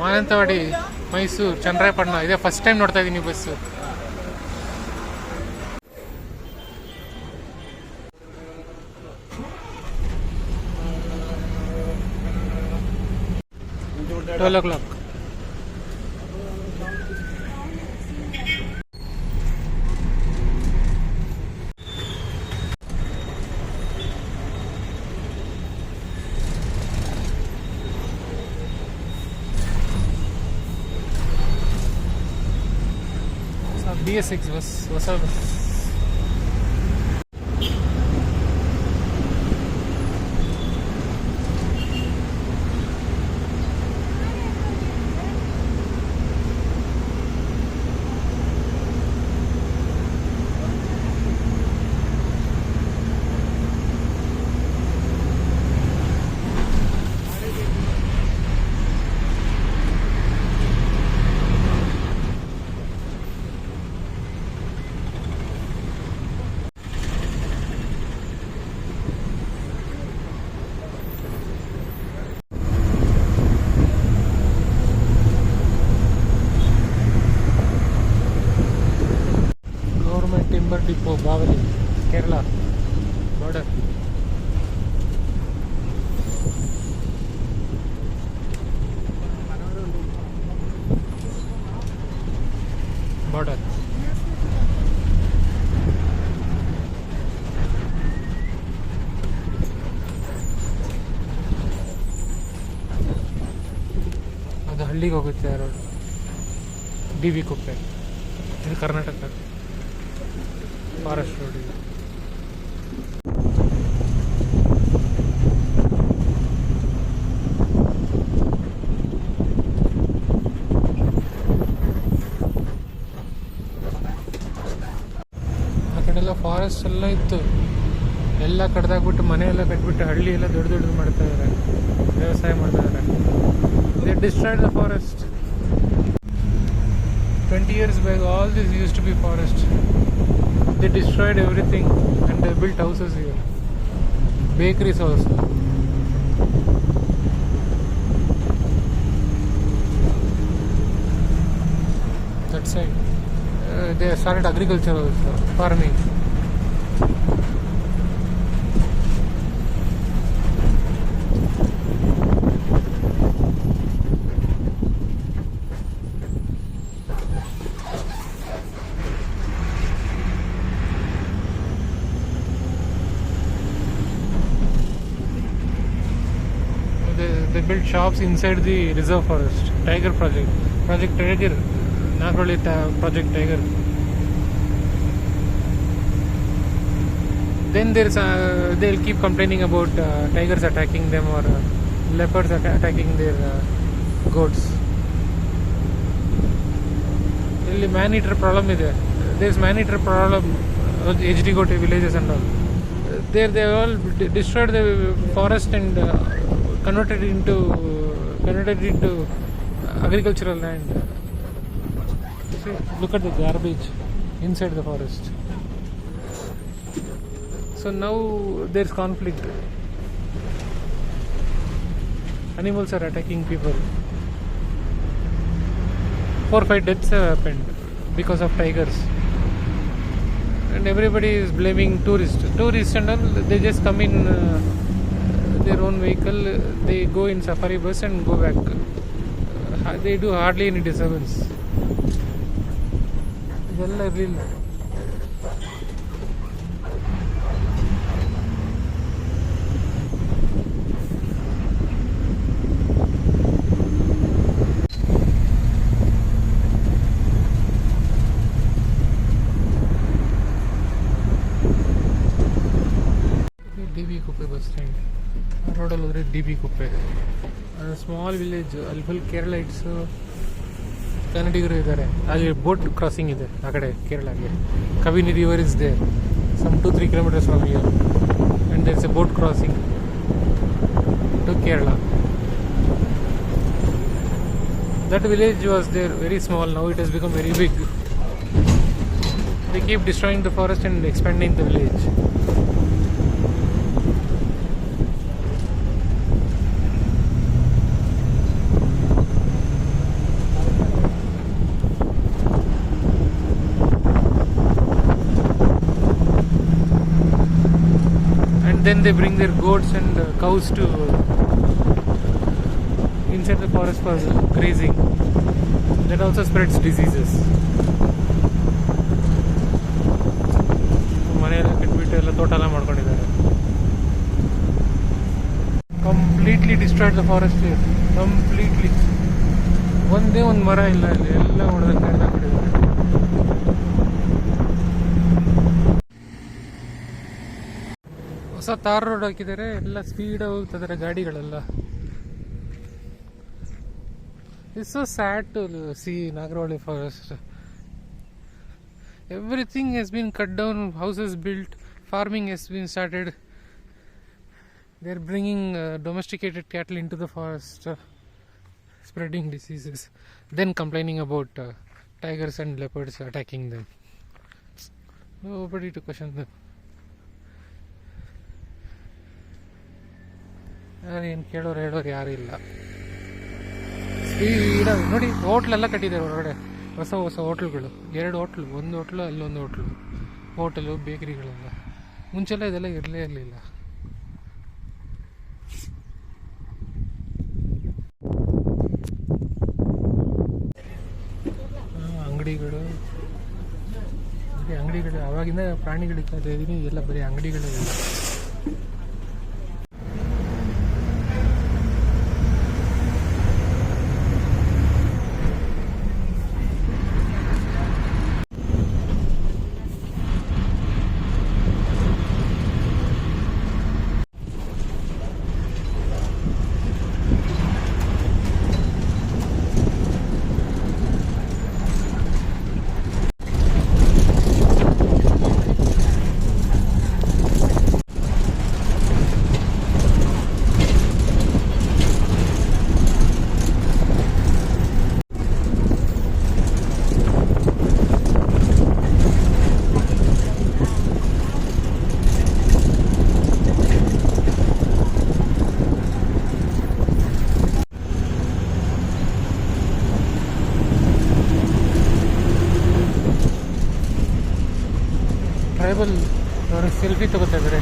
ಮಾನಂತವಾಡಿ ಮೈಸೂರು ಚನ್ನರಾಯಪಟ್ಟಣ ಇದೇ first time ನೋಡ್ತಾ ಇದ್ದೀನಿ ಬಸ್ಸು. ಟ್ವೆಲ್ ಓ ಕ್ಲಾಕ್. BS6 ಬಸ್, ಹೊಸ ಬಸ್. ಟಿಂಬರ್ ಡಿಪೋ ಬಾವಲಿ, ಕೇರಳ ಬಾರ್ಡರ್. ಬಾರ್ಡರ್ ಅದು ಹಳ್ಳಿಗೆ ಹೋಗುತ್ತೆ ರೋಡ್. ಡಿ ವಿ ಕುಪ್ಪೆ, ಇದು ಕರ್ನಾಟಕ ಫಾರೆಸ್ಟ್ ರೋಡ್. ಇದು ಆ ಕಡೆ ಎಲ್ಲ ಫಾರೆಸ್ಟ್ ಎಲ್ಲ ಇತ್ತು, ಎಲ್ಲ ಕಡ್ದಾಕ್ಬಿಟ್ಟು ಮನೆ ಎಲ್ಲ ಕಟ್ಬಿಟ್ಟು ಹಳ್ಳಿ ಎಲ್ಲ ದೊಡ್ಡ ದೊಡ್ಡದು ಮಾಡ್ತಾ ಇದ್ದಾರೆ, ವ್ಯವಸಾಯ ಮಾಡ್ತಾ ಇದ್ದಾರೆ. They destroyed the forest. 20 years back all this used to be forest. They destroyed everything and they built houses here, bakeries also. That side they started agriculture also, farming. They built shops inside the reserve forest. Tiger project, Project Tiger, Nagroli Project Tiger. Then there's they'll keep complaining about tigers attacking them or leopards attacking their goats. Really man-eater problem is there. There's man-eater problem, HD goat villages and all. There they all destroyed the forest and converted into agricultural land. See, look at the garbage inside the forest. So now there's conflict. Animals are attacking people. 4-5 deaths have happened because of tigers. And everybody is blaming tourists and all. They just come in their own vehicle, they go in safari bus and go back. They do hardly any disturbance. ಇದೆಲ್ಲ ಇರಲಿಲ್ಲ. D V Kuppe bus stand. ರೋಡಲ್ಲಿ ಹೋದರೆ D B Kuppe, small village. ಅಲ್ಲಿ full Keralites, ಕನ್ನಡಿಗರು ಇದ್ದಾರೆ. ಅಲ್ಲಿ boat crossing ಇದೆ ಆ ಕಡೆ ಕೇರಳಗೆ. Kabini river is there, some 2-3 kilometers from here, and there is a boat crossing to Kerala. That village was there very small, now it has become very big. They keep destroying the forest and expanding the village. and then they bring their goats and cows to inside the forest for grazing. That also spreads diseases. ಮನೆಯೆಲ್ಲ ಕಟ್ಬಿಟ್ಟು ಎಲ್ಲ ತೋಟ ಎಲ್ಲ ಮಾಡ್ಕೊಂಡಿದ್ದಾರೆ. Completely destroyed the forest here. Completely ಒಂದೇ ಒಂದು ಮರ ಇಲ್ಲ ಇಲ್ಲಿ, ಎಲ್ಲ ಹೊಡೆದಾಕ್ಬಿಟ್ಟಿದ್ದಾರೆ. ಹೊಸ ತಾರ್ ರೋಡ್ ಹಾಕಿದ್ದಾರೆ, ಎಲ್ಲ ಸ್ಪೀಡಾಗಿ ಹೋಗ್ತಿದ್ದಾರೆ ಗಾಡಿಗಳೆಲ್ಲ. It's so sad to see Nagarahole forest. Everything has been cut down, houses built, farming has been started. They're bringing domesticated cattle into the forest, spreading diseases, then complaining about tigers and leopards attacking them. Nobody to question them. ಏನು ಕೇಳೋರು ಯಾರು ಇಲ್ಲ. ಸ್ಪೀಡಾಗಿ ನೋಡಿ, ಹೋಟ್ಲೆಲ್ಲ ಕಟ್ಟಿದ್ದಾರೆ ಹೊರಗಡೆ, ಹೊಸ ಹೊಸ ಹೋಟ್ಲುಗಳು. 2 ಹೋಟ್ಲು, ಒಂದು ಹೋಟ್ಲು ಅಲ್ಲೊಂದು ಹೋಟೆಲು ಬೇಕರಿಗಳೆಲ್ಲ. ಮುಂಚೆಲ್ಲ ಇದೆಲ್ಲ ಇರಲೇ ಇರಲಿಲ್ಲ. ಅಂಗಡಿಗಳು, ಬರೀ ಅಂಗಡಿಗಳು. ಆವಾಗಿಂದ ಪ್ರಾಣಿಗಳು ಕಾಯ್ತಾ ಇದ್ದೀನಿ, ಎಲ್ಲ ಬರೀ ಅಂಗಡಿಗಳೇ ಇಲ್ಲ. ಟ್ರೈಬಲ್ ಅವರು ಸೆಲ್ಫಿ ತಗೋತಾ ಇದ್ದಾರೆ.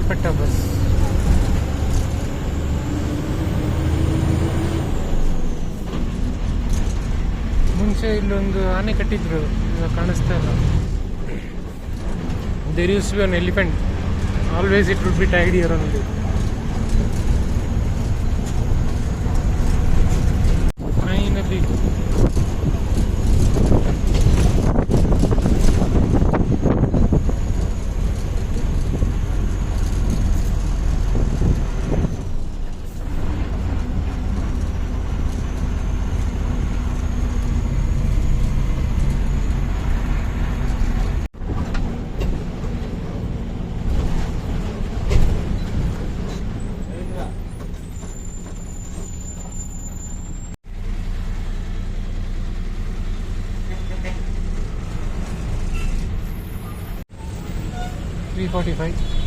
ಪಟ್ಟ ಬಸ್. ಮುಂಚೆ ಇಲ್ಲೊಂದು ಆನೆ ಕಟ್ಟಿದ್ರು, ಇವಾಗ ಕಾಣಿಸ್ತಾ ಇಲ್ಲ. There use to be an elephant, always it would be tied here only. Finally $345.